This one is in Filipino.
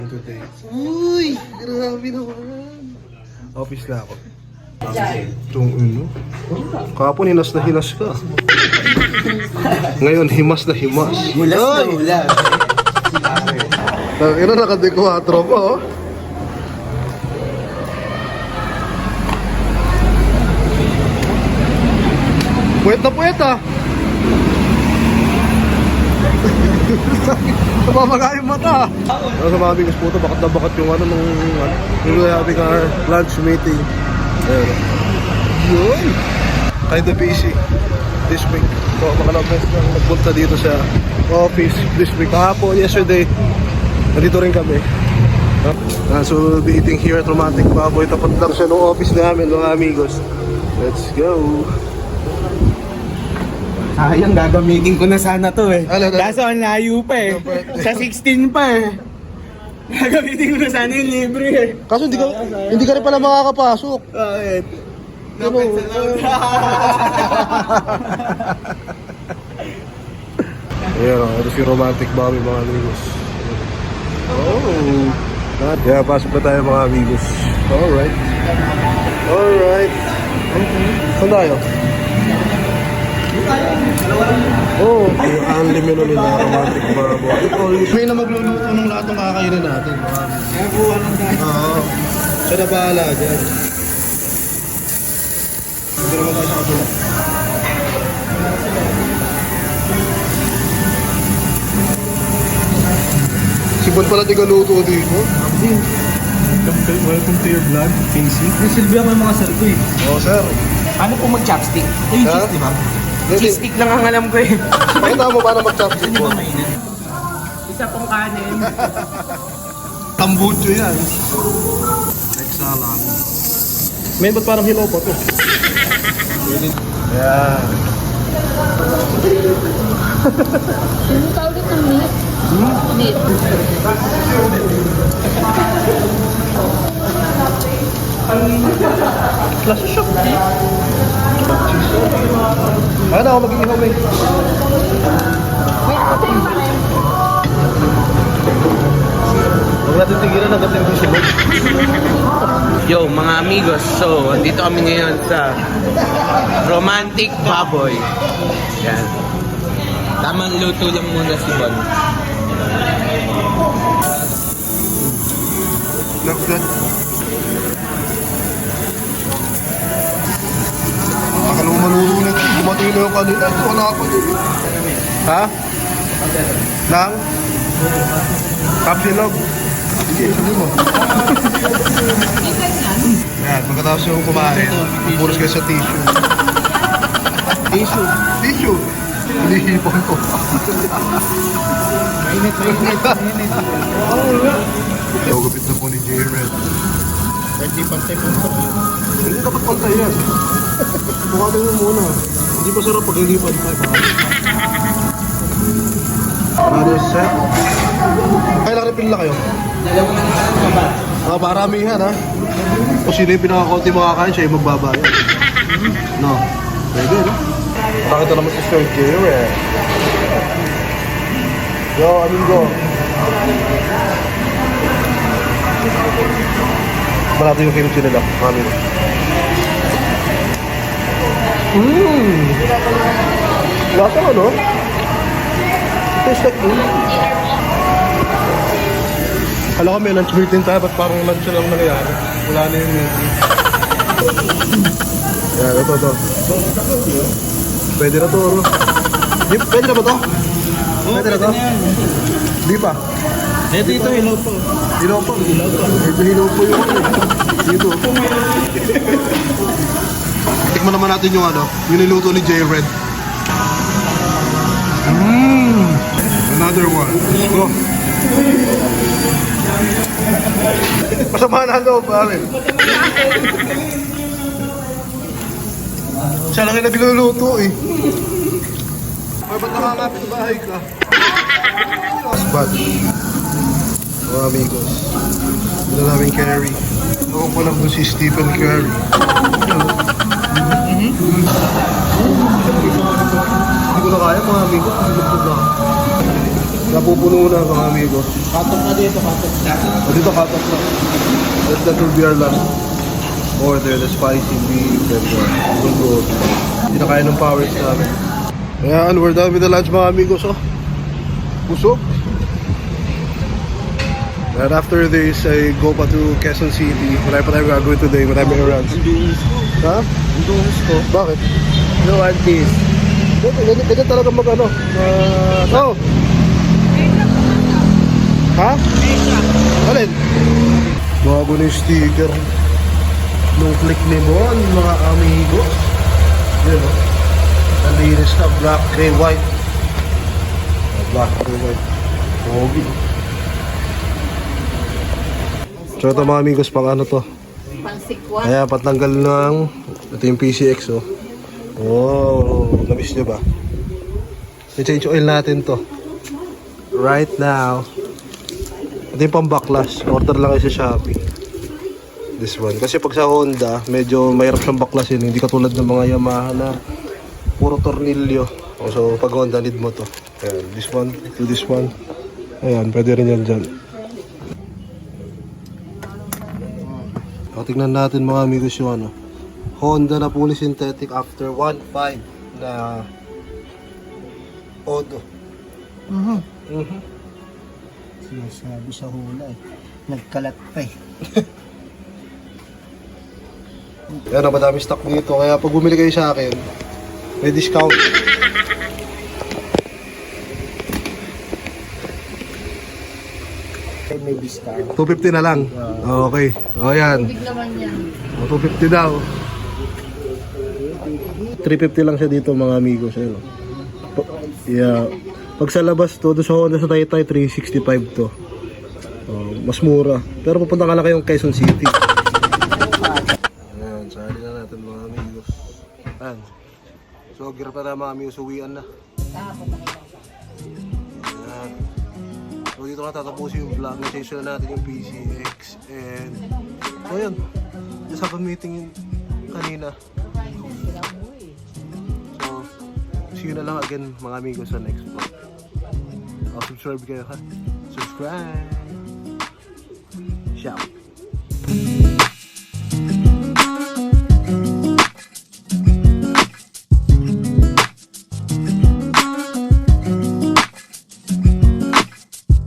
Today. Uy! Grabe naman. Office na ako. Itong ano? Kahapon hinas na hinas ka. Ngayon himas na himas. Mulas na mulas. Ina naka-4 pa oh. Puwet na puwet ah. Namamaga yung mata. Ano sa mga bigas po ito, bakat na bakat yung ano nung having our lunch meeting. Ayun. Yun. Kinda busy this week. So, makalabas na nagpunta dito sa office this week. Kahapon, yesterday, nandito rin kami. So, we'll be eating here at Romantic Baboy. Tapat lang siya ng office namin, mga amigos. Let's go. Sayang, gagamitin ko na sana to eh. Ano? Kaso ang layo pa eh. Sa 16 pa eh. Gagamitin ko na sana yung libre eh. Kaso hindi ka rin pala makakapasok. Bakit? Ano? Ayan o, ito si Romantic Bobby mga amigos. Oh, yeah, pasok na tayo mga amigos. Alright. Alright. Saan tayo? Oh, yung only menu nila, Romantic Bobby. May na magluluto ng lahat ng kakainin natin. Kaya buwan lang tayo. Oo. Siya na bahala dyan. Hindi naman tayo sa katulak. Si Bon pala tigaluto dito. Welcome to your vlog, Casey. Nasilbihan ko yung mga sir ko eh. Oo, sir. Ano po mag-chopstick? Yung Ha? cheese, di ba? Hindi. Cheese stick lang ang alam ko eh. Pakita mo paano mag-chopstick Hindi mo. ba mainit? Isa pong kanin. Tambucho yan. Next lang. Men, ba't parang hilaw pa to? Yan. Ano tawag ito? Meat? Meat. Lasa siya. Ano ako mag-iihaw eh. Huwag natin tigilan na gating ko siya. Yo, mga amigos, so andito kami ngayon sa Romantic Baboy. Yan. Tamang luto lang muna si Bon. Looks good. Akala ko maluro na ito. Dumating na yung kanina. Ito, wala pa din. Ha? Nang? Kapsilog. Sige, sabi mo. Yan, pagkatapos yung kumain, pupuros kayo sa tissue. Tissue? Tissue? Hinihipon ko. Mainit. So, gupit na po ni J-Red. Hindi pantay po. Hindi dapat pantay yan. Bukatin mo muna. Hindi pa sarap pag hindi pantay. Another set. Kailang refill na kayo? Paramihan ha. Kung sino yung pinakakunti makakain, siya yung magbabayad. No. Pwede no? Nakita naman si Sir J-Red. Yo, amigo. Malato yung kimchi nila, mami. Lasa ano? Tastes like Alam ko may lunch meeting tayo, ba't parang lunch lang nangyayari? Wala na yung meeting. Yan, ito. Pwede na to, ano? Pwede na ba to? Pwede na to? Di pa? Dito, hello po. Hilaw pa. Ito hilaw po yung ano. Dito. Tikman naman natin yung ano, yung niluto ni J-Red. Another one. Go. Masama na loob, pare. Siya lang yung nagluluto eh. Ay, ba't nakakapit bahay ka? Spot. Mga amigos. Ito namin Curry. Ako pa lang si Stephen Curry. Hindi ko na kaya mga amigos. Hindi ko na. Napupuno na mga amigos. Katok na dito, katok na. Dito katok na. That will be our lunch. Order the spicy beef and good. Hindi na kaya ng powers namin. Ayan, we're done with the lunch mga amigos. Oh. Busog. And after this, I go pa to Quezon City. Marami pa tayo gagawin today. Marami errands. Ang dungis ko. Ha? Ang dungis ko. Bakit? You want this? Ganyan talaga mag-ano. Oh! Ha? Alin? Bago na yung sticker. Nung click ni Bon, mga amigos. Yan o. Ang linis na black, gray, white. Black, gray, white. Pogi. So ito mga amigos, pang ano to? Pangsikwa. Ayan, patanggal ng... Ito yung PCX oh. Oh, namiss nyo ba? I-change oil natin to. Right now. Ito yung pang backlash. Order lang kayo sa Shopee. This one. Kasi pag sa Honda, medyo mahirap siyang backlash yun. Hindi katulad ng mga Yamaha na puro tornilyo. So pag Honda, need mo to. Ayan, this one to this one. Ayan, pwede rin yan dyan. O, tignan natin mga amigos yung ano. Honda na fully synthetic after 1.5 na Odo. Sinasabi sa hula eh. Nagkalat pa eh. Yan, madami stock dito. Kaya pag bumili kayo sa akin, may discount. May discount. 250 na lang. Okay. O yan. Big naman yan. O, 250 daw. 350 lang siya dito mga amigos. Ayun. Yeah. Pag sa labas to, doon sa Honda sa Taytay, 365 to. Mas mura. Pero pupunta ka lang kayong Quezon City. Ayan, sali na natin mga amigos. Ayan. So, girap na mga amigos, uwian na. Ayan. So, dito na tatapusin yung vlog. Na-change na natin yung PCX. And, so yun. Just have a meeting yun kanina. So, see you na lang again mga amigos sa next vlog. Subscribe kayo ha. Subscribe. Ciao.